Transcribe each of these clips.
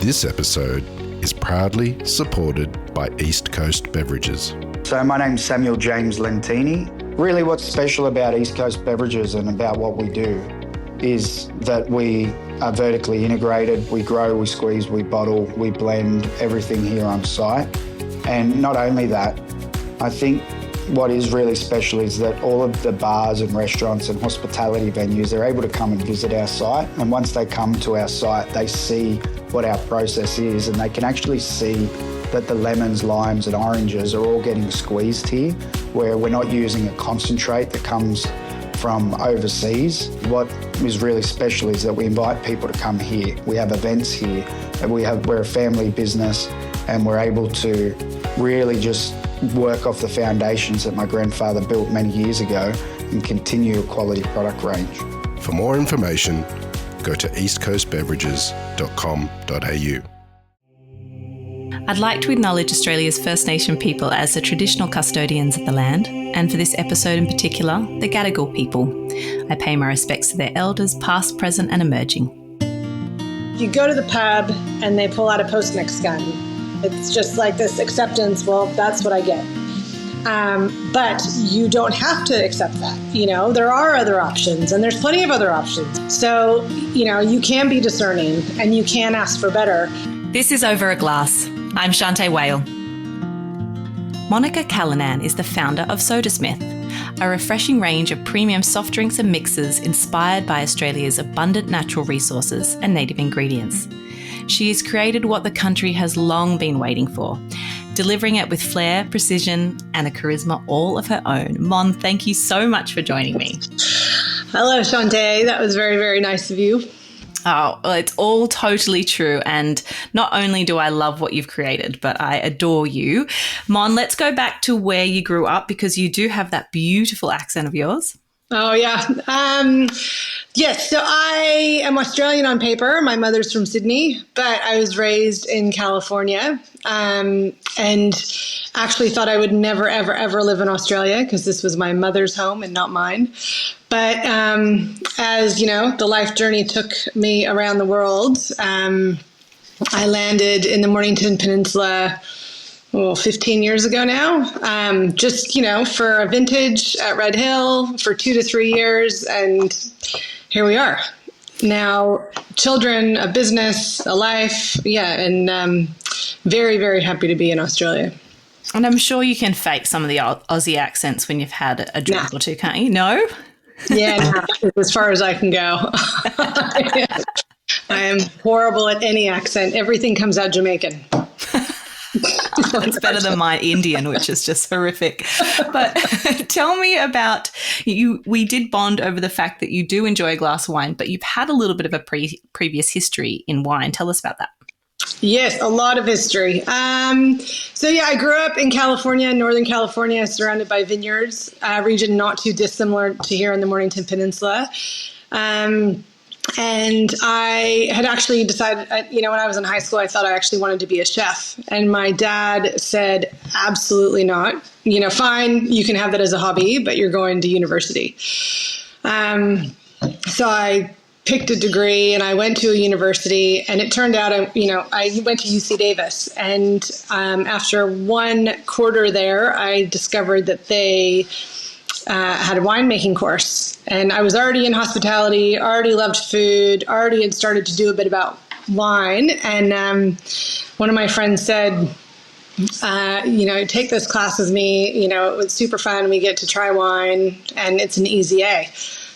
This episode is proudly supported by East Coast Beverages. So my name's Samuel James Lentini. Really what's special about East Coast Beverages and about what we do is that we are vertically integrated. We grow, we squeeze, we bottle, we blend everything here on site. And not only that, I think what is really special is that all of the bars and restaurants and hospitality venues, they're able to come and visit our site. And once they come to our site, they see what our process is and they can actually see that the lemons, limes and oranges are all getting squeezed here, where we're not using a concentrate that comes from overseas. What is really special is that we invite people to come here. We have events here, and we're a family business, and we're able to really just work off the foundations that my grandfather built many years ago and continue a quality product range. For more information, go to eastcoastbeverages.com.au. I'd like to acknowledge Australia's First Nation people as the traditional custodians of the land, and for this episode in particular, the Gadigal people. I pay my respects to their elders, past, present and emerging. You go to the pub and they pull out a post-mix gun. It's just like this acceptance, well, that's what I get. But you don't have to accept that. You know, there are other options and there's plenty of other options. So, you know, you can be discerning and you can ask for better. This is Over a Glass. I'm Shanteh Wale. Monica Callinan is the founder of Sodasmith, a refreshing range of premium soft drinks and mixers inspired by Australia's abundant natural resources and native ingredients. She has created what the country has long been waiting for, delivering it with flair, precision, and a charisma all of her own. Mon, thank you so much for joining me. Hello, Shanteh. That was very, very nice of you. Oh, well, it's all totally true. And not only do I love what you've created, but I adore you. Mon, let's go back to where you grew up because you do have that beautiful accent of yours. Oh, yeah. Yes, so I am Australian on paper. My mother's from Sydney, but I was raised in California and actually thought I would never, ever, ever live in Australia because this was my mother's home and not mine. But as, you know, the life journey took me around the world, I landed in the Mornington Peninsula 15 years ago now, just, you know, for a vintage at Red Hill for 2 to 3 years. And here we are now, children, a business, a life. Yeah. And very, very happy to be in Australia. And I'm sure you can fake some of the Aussie accents when you've had a drink or two, can't you? No? Yeah, as far as I can go. I am horrible at any accent. Everything comes out Jamaican. It's better than my Indian, which is just horrific. But tell me about you. We did bond over the fact that you do enjoy a glass of wine, but you've had a little bit of a previous history in wine. Tell us about that. Yes, a lot of history. So yeah, I grew up in California, Northern California, surrounded by vineyards, a region not too dissimilar to here in the Mornington Peninsula. And I had actually decided, you know, when I was in high school, I thought I actually wanted to be a chef. And my dad said, absolutely not. You know, fine, you can have that as a hobby, but you're going to university. So I picked a degree and I went to a university, and it turned out, I went to UC Davis. And after 1 quarter there, I discovered that they had a winemaking course, and I was already in hospitality, already loved food, already had started to do a bit about wine. And one of my friends said, take this class with me. You know, it was super fun. We get to try wine and it's an easy A.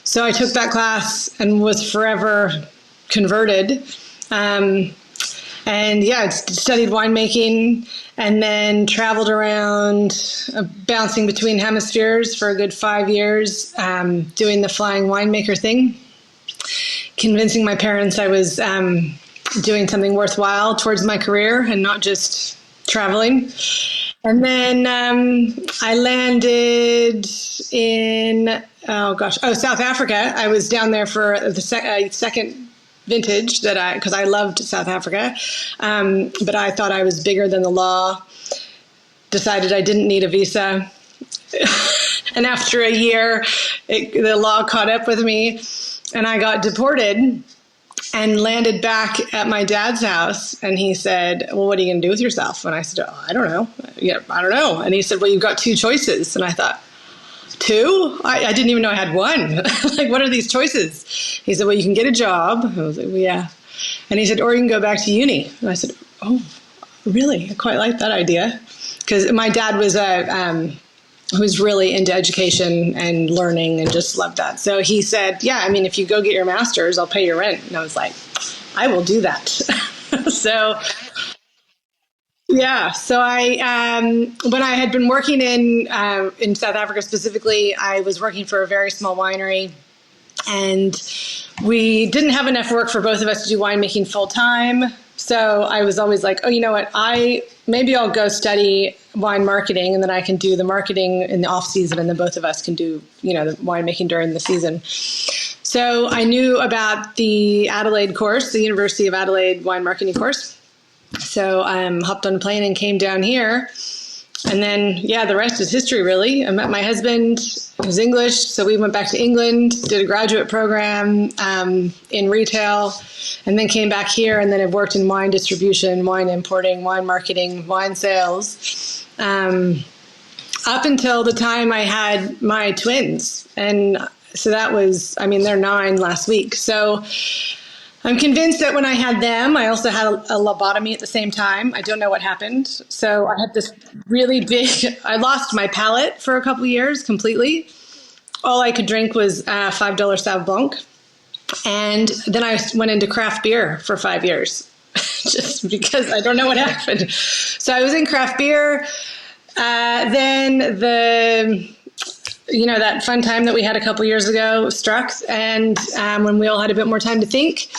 So I took that class and was forever converted. And yeah, I studied winemaking and then traveled around, bouncing between hemispheres for a good 5 years, doing the flying winemaker thing, convincing my parents I was doing something worthwhile towards my career and not just traveling. And then I landed in, South Africa. I was down there for the second vintage because I loved South Africa, but I thought I was bigger than the law, decided I didn't need a visa. And after a year, the law caught up with me and I got deported. and landed back at my dad's house. And he said, well, what are you going to do with yourself? And I said, oh, I don't know. Yeah, I don't know. And he said, well, you've got two choices. And I thought, two? I didn't even know I had one. Like, what are these choices? He said, well, you can get a job. I was like, well, yeah. And he said, or you can go back to uni. And I said, oh, really? I quite like that idea. Because my dad was really into education and learning and just loved that. So he said, yeah, I mean, if you go get your master's, I'll pay your rent. And I was like, I will do that. So, yeah. So when I had been working in South Africa specifically, I was working for a very small winery, and we didn't have enough work for both of us to do winemaking full time. So I was always like, oh, you know what? Maybe I'll go study wine marketing, and then I can do the marketing in the off season, and then both of us can do, the winemaking during the season. So I knew about the Adelaide course, the University of Adelaide wine marketing course. So I hopped on a plane and came down here. And then, the rest is history, really. I met my husband, who's English, so we went back to England, did a graduate program in retail, and then came back here, and then have worked in wine distribution, wine importing, wine marketing, wine sales, up until the time I had my twins. And so that was, they're 9 last week. So I'm convinced that when I had them, I also had a lobotomy at the same time. I don't know what happened. So I had this really I lost my palate for a couple of years completely. All I could drink was $5 Sauv Blanc. And then I went into craft beer for 5 years, just because I don't know what happened. So I was in craft beer. Then that fun time that we had a couple years ago struck, and when we all had a bit more time to think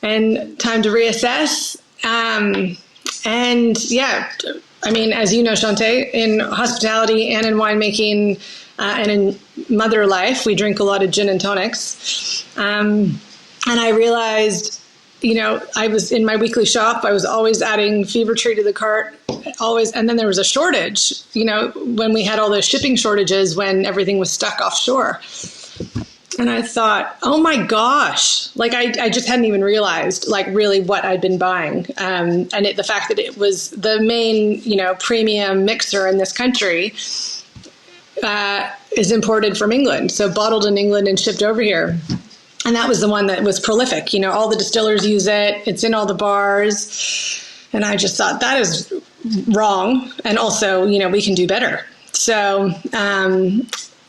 and time to reassess. As you know, Shanteh, in hospitality and in winemaking and in mother life, we drink a lot of gin and tonics. And I realized, I was in my weekly shop, I was always adding Fever Tree to the cart, always. And then there was a shortage, when we had all those shipping shortages, when everything was stuck offshore. And I thought, oh my gosh, I just hadn't even realized really what I'd been buying. And the fact that it was the main, premium mixer in this country is imported from England. So bottled in England and shipped over here. And that was the one that was prolific. All the distillers use it. It's in all the bars. And I just thought that is wrong. And also, we can do better. So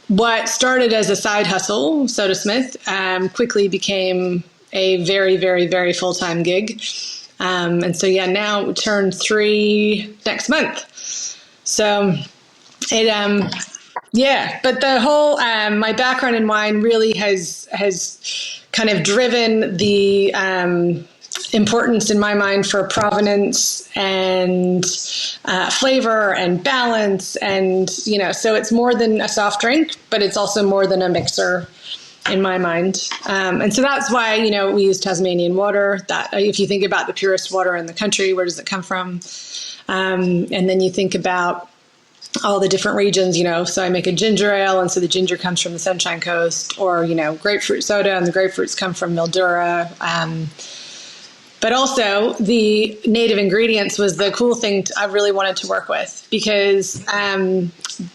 what started as a side hustle, Sodasmith, quickly became a very, very, very full-time gig. And so, now it turned 3 next month. So it... but the whole, my background in wine really has kind of driven the importance in my mind for provenance and flavor and balance. And, so it's more than a soft drink, but it's also more than a mixer in my mind. And so that's why, we use Tasmanian water. That if you think about the purest water in the country, where does it come from? And then you think about all the different regions, so I make a ginger ale, and so the ginger comes from the Sunshine Coast, or, grapefruit soda, and the grapefruits come from Mildura. But also the native ingredients was the cool thing I really wanted to work with, because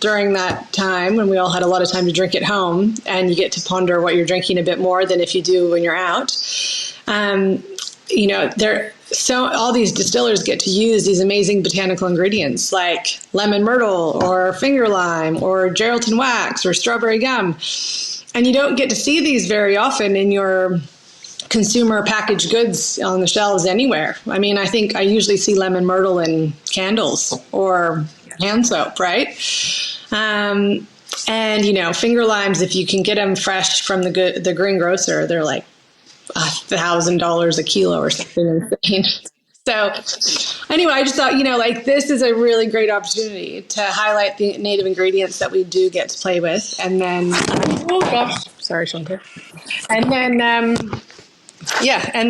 during that time when we all had a lot of time to drink at home, and you get to ponder what you're drinking a bit more than if you do when you're out, so all these distillers get to use these amazing botanical ingredients like lemon myrtle or finger lime or Geraldton wax or strawberry gum. And you don't get to see these very often in your consumer packaged goods on the shelves anywhere. I think I usually see lemon myrtle in candles or hand soap, right? And, finger limes, if you can get them fresh from the greengrocer, they're like $1,000 a kilo or something insane. So anyway, I just thought, this is a really great opportunity to highlight the native ingredients that we do get to play with. And then, oh gosh, sorry, Shanteh. And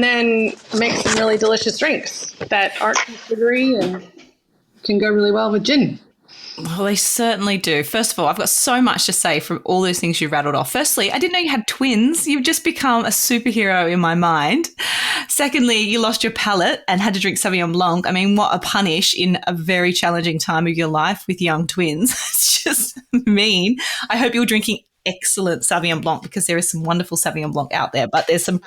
then, make some really delicious drinks that aren't too sugary and can go really well with gin. Well, they certainly do. First of all, I've got so much to say from all those things you rattled off. Firstly, I didn't know you had twins. You've just become a superhero in my mind. Secondly, you lost your palate and had to drink Sauvignon Blanc. I mean, what a punish in a very challenging time of your life with young twins. It's just mean. I hope you're drinking excellent Sauvignon Blanc, because there is some wonderful Sauvignon Blanc out there, but there's some.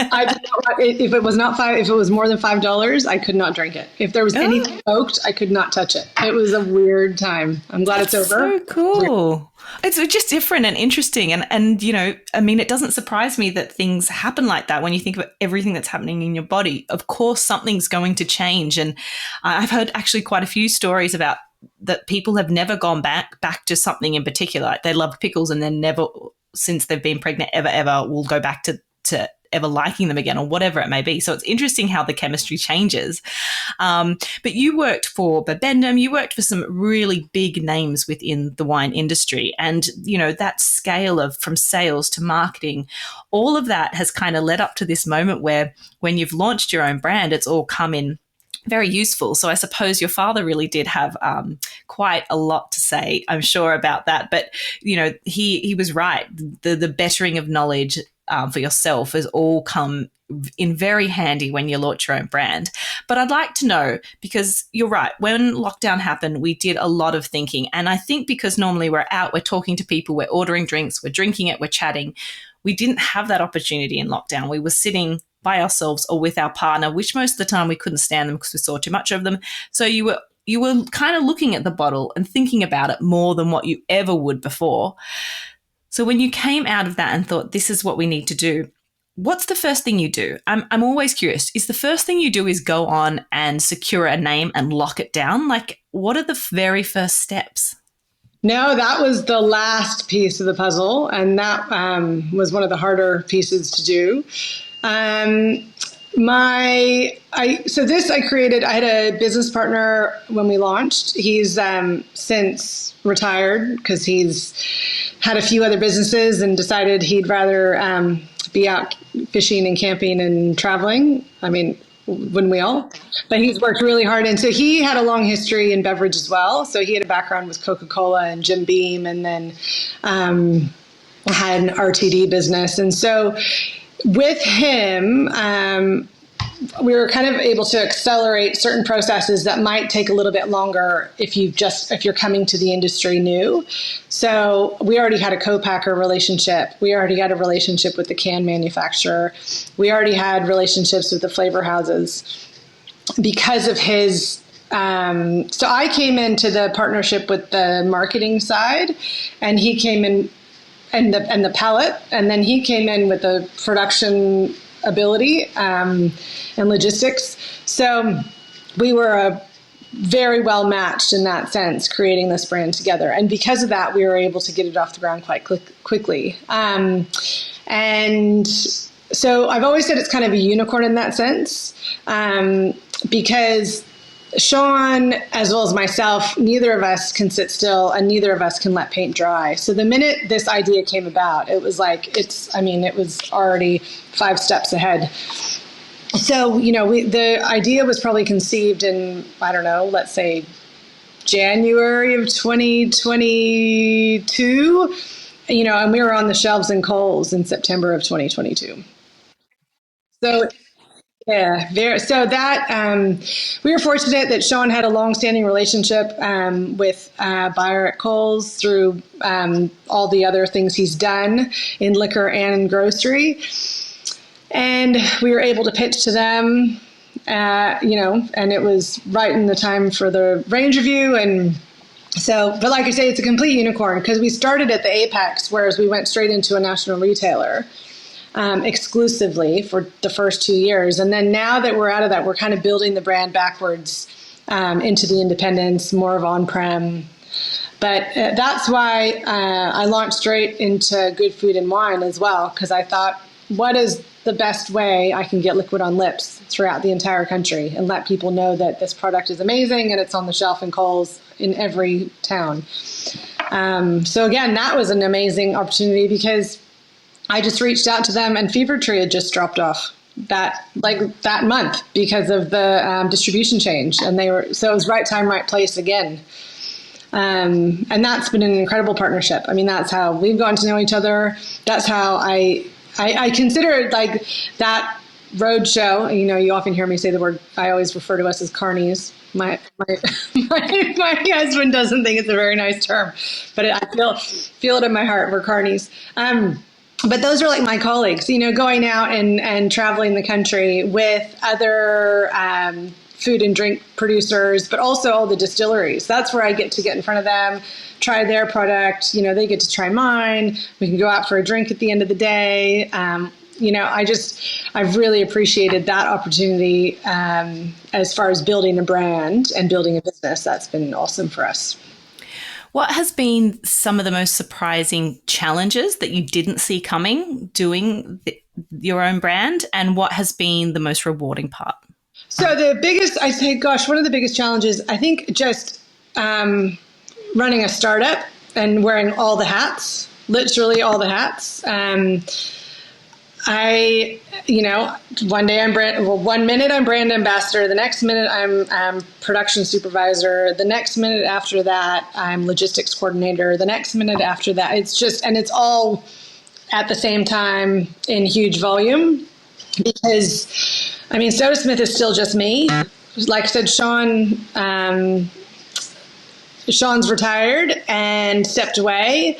I did not, if it was not if it was more than $5, I could not drink it. If there was anything smoked, I could not touch it. It was a weird time. I'm glad it's over. So cool. It's just different and interesting. And, you know, I mean, it doesn't surprise me that things happen like that when you think of everything that's happening in your body. Of course, something's going to change. And I've heard actually quite a few stories about that people have never gone back to something in particular. Like they loved pickles and then never, since they've been pregnant, ever will go back to ever liking them again, or whatever it may be. So it's interesting how the chemistry changes. But you worked for Bibendum, you worked for some really big names within the wine industry. And, you know, that scale of from sales to marketing, all of that has kind of led up to this moment where when you've launched your own brand, it's all come in very useful. So I suppose your father really did have quite a lot to say, I'm sure, about that. But, you know, he was right. The bettering of knowledge for yourself has all come in very handy when you launch your own brand. But I'd like to know, because you're right, when lockdown happened, we did a lot of thinking. And I think because normally we're out, we're talking to people, we're ordering drinks, we're drinking it, we're chatting. We didn't have that opportunity in lockdown. We were sitting by ourselves or with our partner, which most of the time we couldn't stand them because we saw too much of them. So you were kind of looking at the bottle and thinking about it more than what you ever would before. So when you came out of that and thought, this is what we need to do, what's the first thing you do? I'm always curious. Is the first thing you do is go on and secure a name and lock it down? Like, what are the very first steps? No, that was the last piece of the puzzle. And that was one of the harder pieces to do. I had a business partner when we launched. He's since retired because he's had a few other businesses and decided he'd rather be out fishing and camping and traveling. I mean, wouldn't we all? But he's worked really hard. And so he had a long history in beverage as well. So he had a background with Coca-Cola and Jim Beam, and then had an RTD business. And so with him, we were kind of able to accelerate certain processes that might take a little bit longer if you're coming to the industry new. So we already had a co-packer relationship. We already had a relationship with the can manufacturer. We already had relationships with the flavor houses because of his. So I came into the partnership with the marketing side, and he came in and the palate, and then he came in with the production ability and logistics. So we were very well matched in that sense, creating this brand together. And because of that, we were able to get it off the ground quite quickly. And so I've always said it's kind of a unicorn in that sense, because Sean, as well as myself, neither of us can sit still and neither of us can let paint dry. So the minute this idea came about, it was like, it was already 5 steps ahead. So, you know, the idea was probably conceived in, I don't know, let's say January of 2022, you know, and we were on the shelves in Kohl's in September of 2022. So yeah, so that we were fortunate that Sean had a long-standing relationship with a buyer at Kohl's through all the other things he's done in liquor and in grocery, and we were able to pitch to them, you know, and it was right in the time for the range review, and so. But like I say, it's a complete unicorn because we started at the Apex, whereas we went straight into a national retailer. Exclusively for the first 2 years. And then now that we're out of that, we're kind of building the brand backwards into the independents, more of on-prem. But that's why I launched straight into good food and wine as well, because I thought, what is the best way I can get liquid on lips throughout the entire country and let people know that this product is amazing and it's on the shelf in Kohl's in every town. So again, that was an amazing opportunity because I just reached out to them, and Fever Tree had just dropped off that month because of the distribution change, and so it was right time, right place again. And that's been an incredible partnership. I mean, that's how we've gotten to know each other. That's how I consider it like that road show. You know, you often hear me say the word, I always refer to us as carnies. My husband doesn't think it's a very nice term, but I feel it in my heart. We're carnies. But those are like my colleagues, you know, going out and traveling the country with other food and drink producers, but also all the distilleries. That's where I get to get in front of them, try their product. You know, they get to try mine. We can go out for a drink at the end of the day. You know, I've really appreciated that opportunity as far as building a brand and building a business. That's been awesome for us. What has been some of the most surprising challenges that you didn't see coming doing your own brand, and what has been the most rewarding part? So the biggest, I say, gosh, one of the biggest challenges, I think just running a startup and wearing all the hats, literally all the hats. You know, one minute I'm brand ambassador, the next minute I'm production supervisor, the next minute after that I'm logistics coordinator, the next minute after that it's all at the same time in huge volume, because I mean, Sodasmith is still just me. Like I said, Sean's retired and stepped away,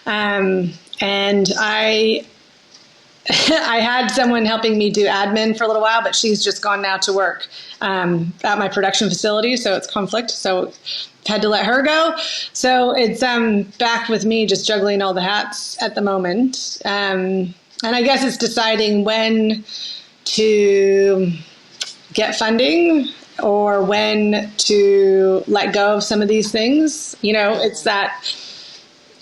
and I had someone helping me do admin for a little while, but she's just gone now to work at my production facility, so it's conflict. So had to let her go. So it's back with me, just juggling all the hats at the moment. And I guess it's deciding when to get funding or when to let go of some of these things. You know, it's that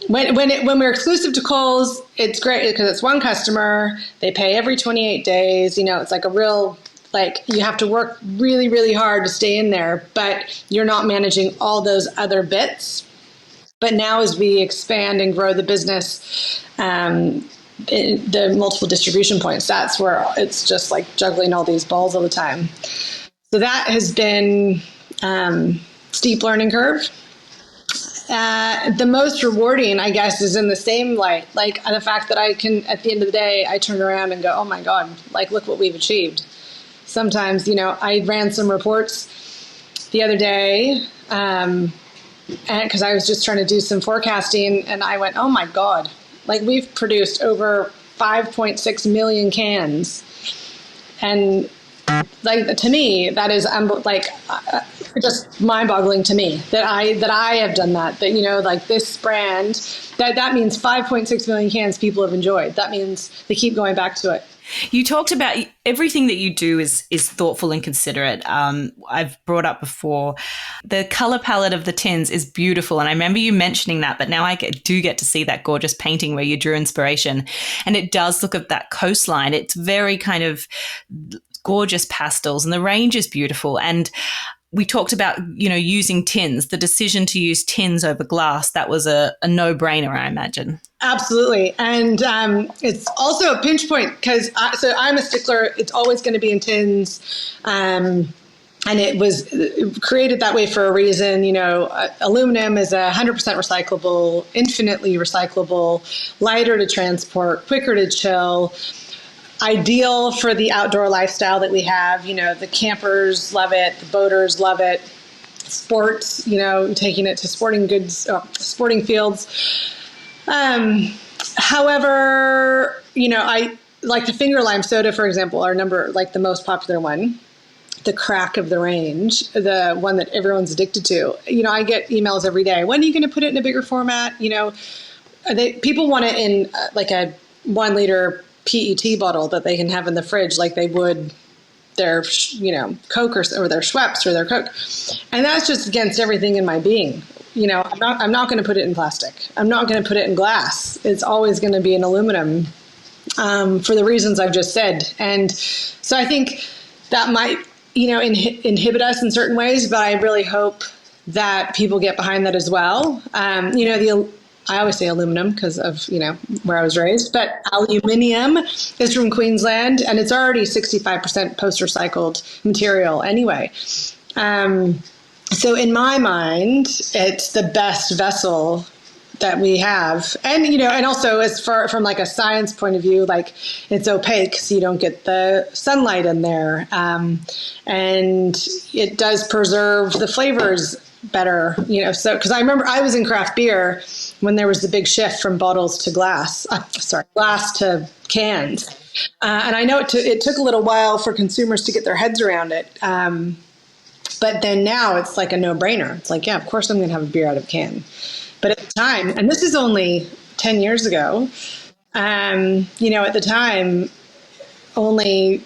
when we're exclusive to Kohl's, it's great because it's one customer. They pay every 28 days. You know, it's like a real, like, you have to work really, really hard to stay in there, but you're not managing all those other bits. But now as we expand and grow the business, the multiple distribution points, that's where it's just like juggling all these balls all the time. So that has been steep learning curve. The most rewarding, I guess, is in the same light, like the fact that I can, at the end of the day, I turn around and go, oh my God, like, look what we've achieved. Sometimes, you know, I ran some reports the other day, and because I was just trying to do some forecasting, and I went, oh my God, like, we've produced over 5.6 million cans. And like, to me, that is just mind-boggling to me that I have done that, you know, like this brand, that means 5.6 million cans people have enjoyed. That means they keep going back to it. You talked about everything that you do is thoughtful and considerate. I've brought up before, the color palette of the tins is beautiful. And I remember you mentioning that, but now I do get to see that gorgeous painting where you drew inspiration. And it does look at that coastline. It's very kind of gorgeous pastels, and the range is beautiful. And we talked about, you know, using tins, the decision to use tins over glass. That was a no-brainer, I imagine. Absolutely. And it's also a pinch point because I'm a stickler. It's always going to be in tins. And it was created that way for a reason. You know, aluminum is 100% recyclable, infinitely recyclable, lighter to transport, quicker to chill. Ideal for the outdoor lifestyle that we have. You know, the campers love it, the boaters love it. Sports, you know, taking it to sporting fields. However, you know, I like the finger lime soda, for example, the most popular one, the crack of the range, the one that everyone's addicted to. You know, I get emails every day. When are you going to put it in a bigger format? You know, people want it in like a 1 liter PET bottle that they can have in the fridge like they would their, you know, Coke or their Schweppes or their Coke. And that's just against everything in my being. You know, I'm not going to put it in plastic. I'm not going to put it in glass. It's always going to be in aluminum for the reasons I've just said. And so I think that might, you know, inhibit us in certain ways, but I really hope that people get behind that as well. You know, I always say aluminum because of, you know, where I was raised, but aluminium is from Queensland and it's already 65% post-recycled material anyway. So in my mind, it's the best vessel that we have. And, and also as far from like a science point of view, like it's opaque, so you don't get the sunlight in there. And it does preserve the flavors better, so, because I remember I was in craft beer when there was the big shift from bottles to glass, glass to cans. And I know it took a little while for consumers to get their heads around it. But then now it's like a no-brainer. It's like, yeah, of course I'm going to have a beer out of a can. But at the time, and this is only 10 years ago, at the time, only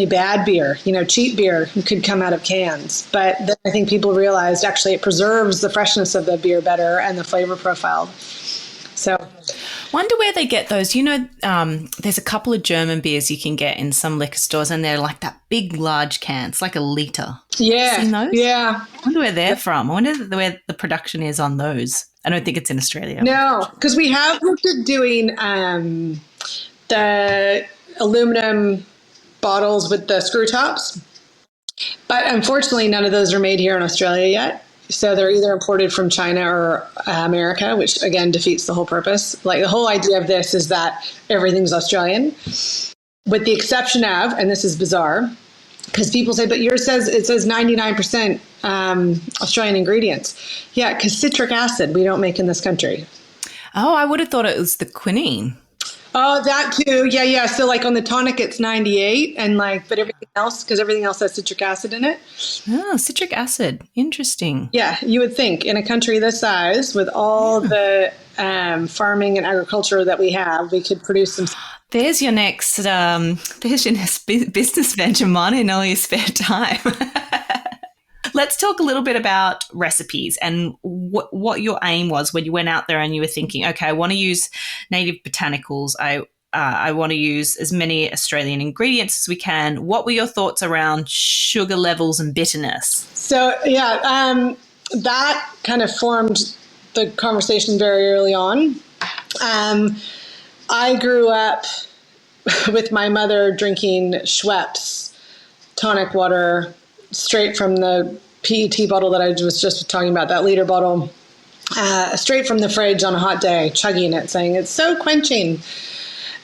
bad beer, cheap beer could come out of cans. But then I think people realized actually it preserves the freshness of the beer better and the flavor profile. So, wonder where they get those. There's a couple of German beers you can get in some liquor stores, and they're like that big, large can. It's like a litre. Yeah. Seen those? Yeah. I wonder where they're from. I wonder where the production is on those. I don't think it's in Australia. No, because we have looked at doing the aluminum bottles with the screw tops. But unfortunately, none of those are made here in Australia yet. So they're either imported from China or America, which again defeats the whole purpose. Like the whole idea of this is that everything's Australian, with the exception of, and this is bizarre, because people say, but yours says 99% Australian ingredients. Yeah, because citric acid we don't make in this country. Oh, I would have thought it was the quinine. Oh, that too. Yeah. So like on the tonic, it's 98 and but everything else, because everything else has citric acid in it. Oh, citric acid. Interesting. Yeah. You would think in a country this size with all the farming and agriculture that we have, we could produce some. There's your next business venture, Mon, in all your spare time. Let's talk a little bit about recipes and what your aim was when you went out there and you were thinking, okay, I want to use native botanicals. I want to use as many Australian ingredients as we can. What were your thoughts around sugar levels and bitterness? So, that kind of formed the conversation very early on. I grew up with my mother drinking Schweppes tonic water straight from the PET bottle that I was just talking about, that liter bottle, straight from the fridge on a hot day, chugging it, saying it's so quenching.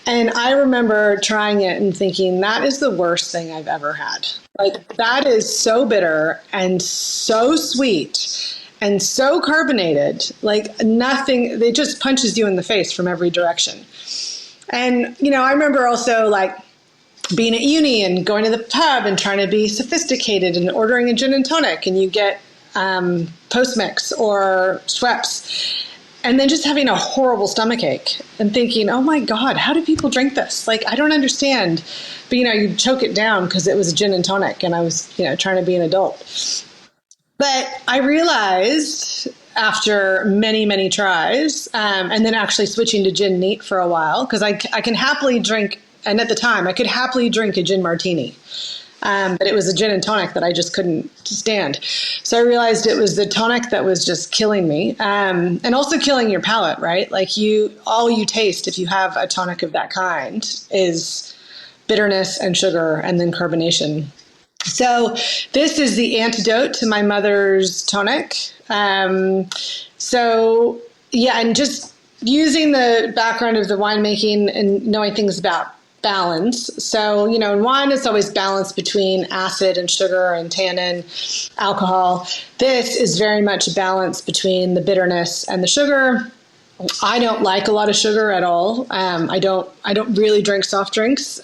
And I remember trying it and thinking, that is the worst thing I've ever had. Like, that is so bitter and so sweet and so carbonated, like nothing, it just punches you in the face from every direction. And, I remember also being at uni and going to the pub and trying to be sophisticated and ordering a gin and tonic, and you get Postmix or Schweppes, and then just having a horrible stomachache and thinking, oh my God, how do people drink this? I don't understand. But, you choke it down because it was a gin and tonic and I was, trying to be an adult. But I realized after many, many tries, and then actually switching to gin neat for a while, because I can happily drink. And at the time, I could happily drink a gin martini, but it was a gin and tonic that I just couldn't stand. So I realized it was the tonic that was just killing me, and also killing your palate, right? All you taste if you have a tonic of that kind is bitterness and sugar and then carbonation. So this is the antidote to my mother's tonic. And just using the background of the winemaking and knowing things about balance. So, in wine, it's always balance between acid and sugar and tannin, alcohol. This is very much balance between the bitterness and the sugar. I don't like a lot of sugar at all. I don't really drink soft drinks.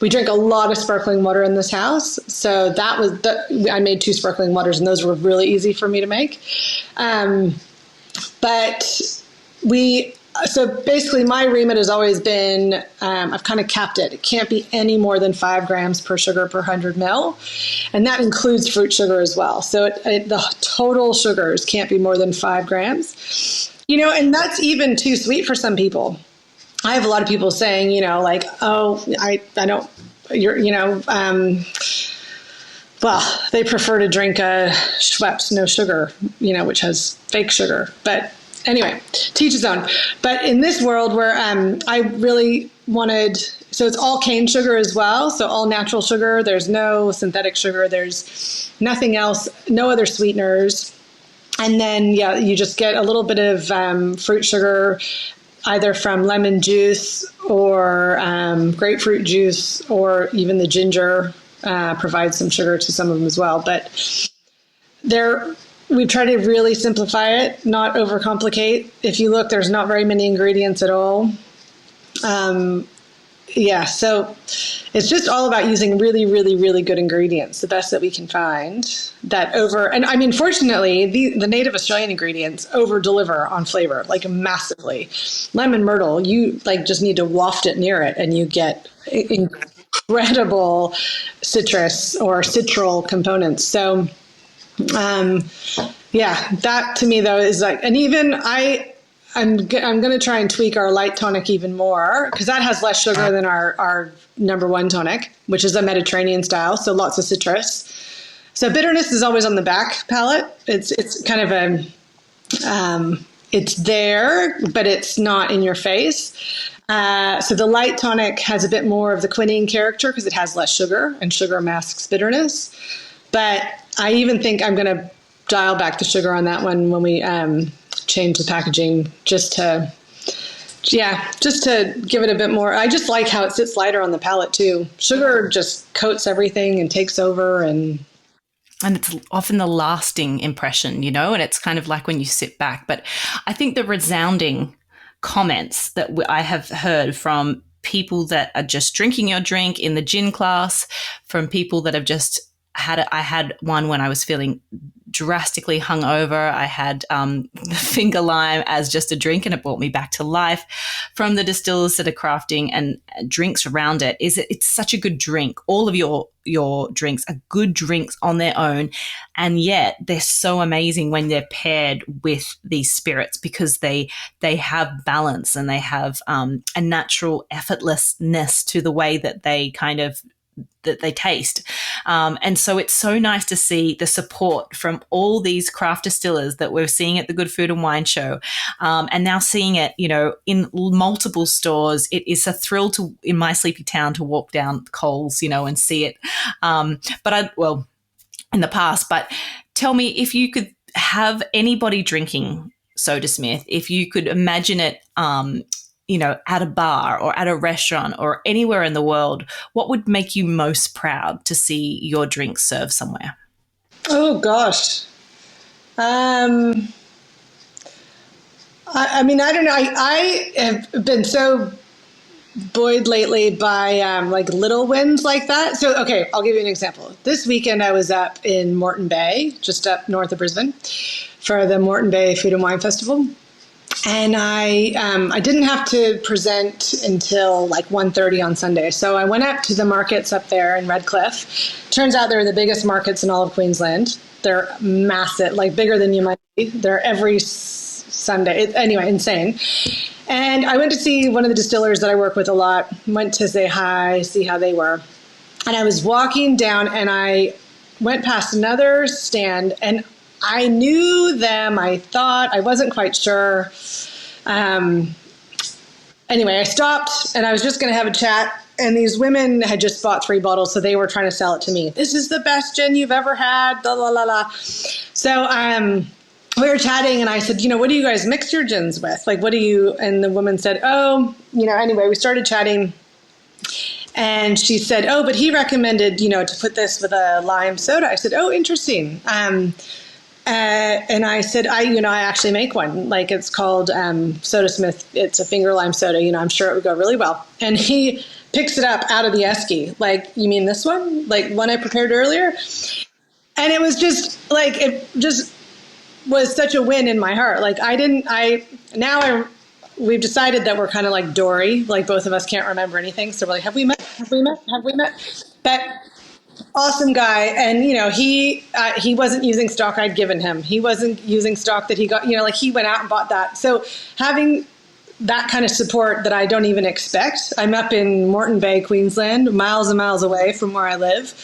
We drink a lot of sparkling water in this house. So I made 2 sparkling waters, and those were really easy for me to make. So basically my remit has always been, I've kind of capped it. It can't be any more than 5 grams per sugar per 100 mil. And that includes fruit sugar as well. So the total sugars can't be more than 5 grams. And that's even too sweet for some people. I have a lot of people saying, I don't, well, they prefer to drink a Schweppes no sugar, which has fake sugar. But anyway, to each his own. But in this world where I really wanted So it's all cane sugar as well. So all natural sugar. There's no synthetic sugar. There's nothing else, no other sweeteners. And then, you just get a little bit of fruit sugar, either from lemon juice or grapefruit juice, or even the ginger provides some sugar to some of them as well. But we've tried to really simplify it, not overcomplicate. If you look, there's not very many ingredients at all. So it's just all about using really, really, really good ingredients, the best that we can find. Fortunately, the native Australian ingredients over deliver on flavor, like massively. Lemon myrtle, you just need to waft it near it, and you get incredible citrus or citral components. So, that to me though is and even I'm going to try and tweak our light tonic even more, because that has less sugar than our number one tonic, which is a Mediterranean style. So lots of citrus. So bitterness is always on the back palate. It's kind of it's there, but it's not in your face. So the light tonic has a bit more of the quinine character because it has less sugar, and sugar masks bitterness. But I even think I'm going to dial back the sugar on that one when we change the packaging, just to give it a bit more. I just like how it sits lighter on the palate too. Sugar just coats everything and takes over, and it's often the lasting impression, and it's kind of like when you sit back. But I think the resounding comments that I have heard from people that are just drinking your drink in the gin class, from people that have just I had one when I was feeling drastically hungover. I had the finger lime as just a drink, and it brought me back to life. From the distillers that are crafting and drinks around it, it's such a good drink. All of your drinks are good drinks on their own, and yet they're so amazing when they're paired with these spirits, because they have balance, and they have a natural effortlessness to the way that they that they taste. And so it's so nice to see the support from all these craft distillers that we're seeing at the Good Food and Wine Show, and now seeing it, in multiple stores. It is a thrill in my sleepy town to walk down Coles, and see it. In the past, but tell me, if you could have anybody drinking Sodasmith, if you could imagine it, at a bar or at a restaurant or anywhere in the world, what would make you most proud to see your drink served somewhere? Oh gosh. I don't know. I have been so buoyed lately by little wins like that. So, okay, I'll give you an example. This weekend I was up in Moreton Bay, just up north of Brisbane, for the Moreton Bay Food and Wine Festival. And I didn't have to present until 1:30 on Sunday. So I went up to the markets up there in Redcliffe. Turns out they're the biggest markets in all of Queensland. They're massive, bigger than you might be. They're every Sunday. Anyway, insane. And I went to see one of the distillers that I work with a lot, went to say hi, see how they were. And I was walking down, and I went past another stand, and I knew them. I thought, I wasn't quite sure. Anyway, I stopped, and I was just going to have a chat. And these women had just bought 3 bottles, so they were trying to sell it to me. This is the best gin you've ever had, la, la, la, la. So we were chatting, and I said, what do you guys mix your gins with? What do you, and the woman said, anyway, we started chatting. And she said, but he recommended, to put this with a lime soda. I said, interesting. And I said, I actually make one. It's called Sodasmith. It's a finger lime soda. I'm sure it would go really well. And he picks it up out of the esky. You mean this one? One I prepared earlier? And it was just it just was such a win in my heart. We've decided that we're kind of like Dory. Both of us can't remember anything. So we're like, have we met? Have we met? Have we met? But awesome guy. And, he wasn't using stock I'd given him. He wasn't using stock that he got, he went out and bought that. So having that kind of support that I don't even expect. I'm up in Moreton Bay, Queensland, miles and miles away from where I live,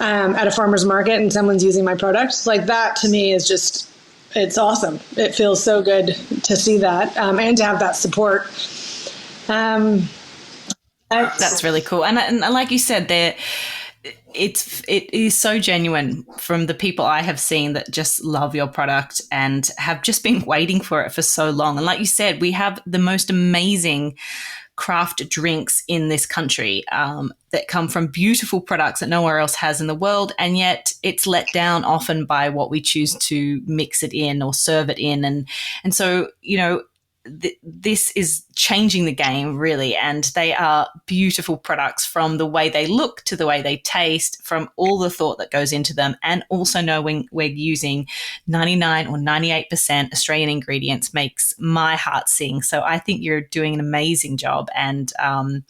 at a farmer's market, and someone's using my products. That to me is just, it's awesome. It feels so good to see that, and to have that support. That's really cool. And like you said, it is so genuine from the people I have seen that just love your product and have just been waiting for it for so long. And like you said, we have the most amazing craft drinks in this country that come from beautiful products that nowhere else has in the world, and yet it's let down often by what we choose to mix it in or serve it in. And so, this is changing the game, really, and they are beautiful products from the way they look to the way they taste, from all the thought that goes into them, and also knowing we're using 99 or 98% Australian ingredients makes my heart sing. So I think you're doing an amazing job, and I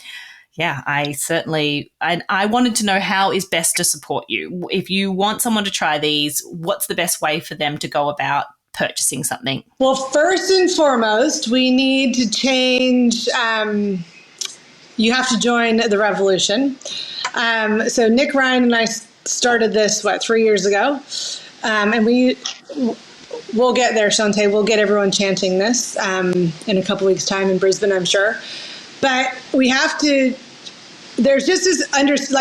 wanted to know how is best to support you. If you want someone to try these, what's the best way for them to go about purchasing something? Well, first and foremost, we need to change. You have to join the revolution. So Nick Ryan and I started this, 3 years ago? And we'll get there, Shanteh. We'll get everyone chanting this in a couple weeks' time in Brisbane, I'm sure. But we have to, there's just this,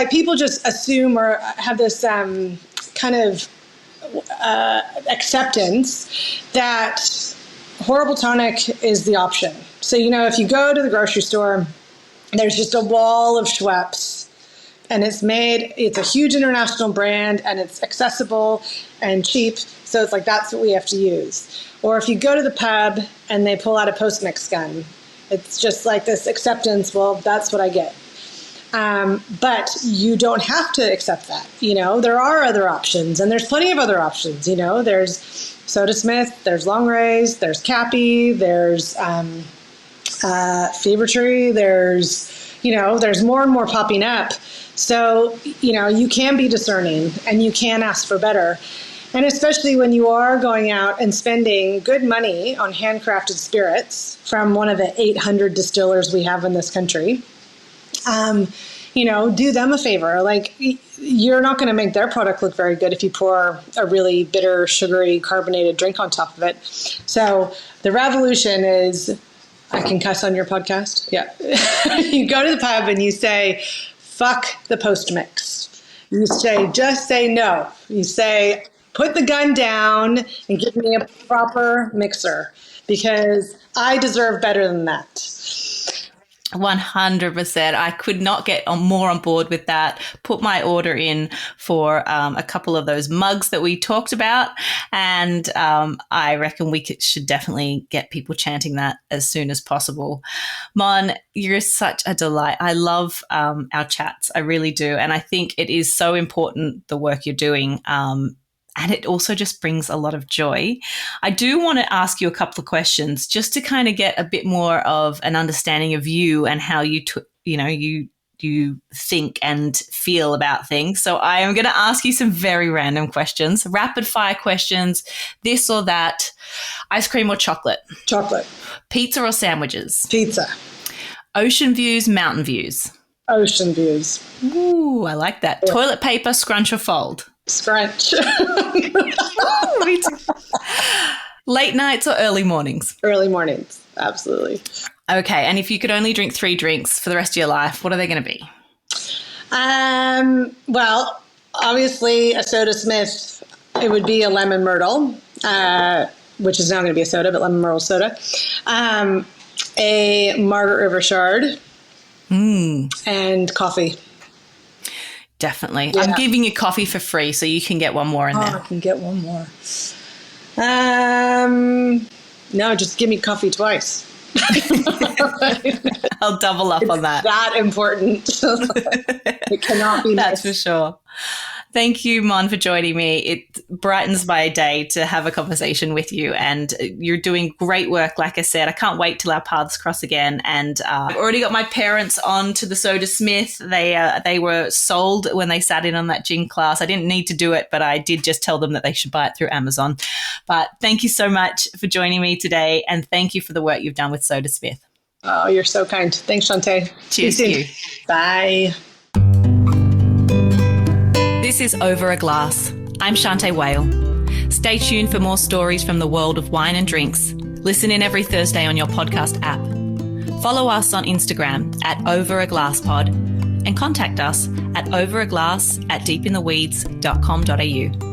people just assume or have this kind of acceptance that horrible tonic is the option. So, if you go to the grocery store, there's just a wall of Schweppes, and it's a huge international brand, and it's accessible and cheap. So it's like, that's what we have to use. Or if you go to the pub and they pull out a post-mix gun, it's just like this acceptance, well, that's what I get. But you don't have to accept that. There are other options, and there's plenty of other options. There's Sodasmith, there's Long Rays, there's Cappy, there's Fever Tree, there's more and more popping up. So, you can be discerning and you can ask for better. And especially when you are going out and spending good money on handcrafted spirits from one of the 800 distillers we have in this country, do them a favor. Like, you're not going to make their product look very good if you pour a really bitter, sugary, carbonated drink on top of it. So the revolution is, I can cuss on your podcast? Yeah. You go to the pub and you say, fuck the post-mix. You just say no. You say, put the gun down and give me a proper mixer, because I deserve better than that. 100%. I could not get more on board with that. Put my order in for a couple of those mugs that we talked about, and I reckon we should definitely get people chanting that as soon as possible. Mon, you're such a delight. I love our chats. I really do, and I think it is so important, the work you're doing. And it also just brings a lot of joy. I do want to ask you a couple of questions just to kind of get a bit more of an understanding of you and how you think and feel about things. So I am going to ask you some very random questions, rapid fire questions, this or that. Ice cream or chocolate? Chocolate. Pizza or sandwiches? Pizza. Ocean views, mountain views? Ocean views. Ooh, I like that. Yeah. Toilet paper, scrunch or fold? Scrunch. Oh, me too. Late nights or early mornings? Early mornings, absolutely. Okay, and if you could only drink 3 drinks for the rest of your life, what are they going to be? Well, obviously a Sodasmith, it would be a lemon myrtle, which is now going to be a soda, but lemon myrtle soda. A Margaret River Shard, and coffee. Definitely. Yeah. I'm giving you coffee for free, so you can get one more in there. I can get one more. No, just give me coffee twice. I'll double up on that. That important. It cannot be That's nice. for sure. Thank you, Mon, for joining me. It brightens my day to have a conversation with you, and you're doing great work. Like I said, I can't wait till our paths cross again. And I've already got my parents on to the Sodasmith. They were sold when they sat in on that gin class. I didn't need to do it, but I did just tell them that they should buy it through Amazon. But thank you so much for joining me today, and thank you for the work you've done with Sodasmith. Oh, you're so kind. Thanks, Shanteh. Cheers to you. Bye. This is Over a Glass. I'm Shanteh Wale. Stay tuned for more stories from the world of wine and drinks. Listen in every Thursday on your podcast app. Follow us on Instagram at overaglasspod and contact us at overaglass@deepintheweeds.com.au.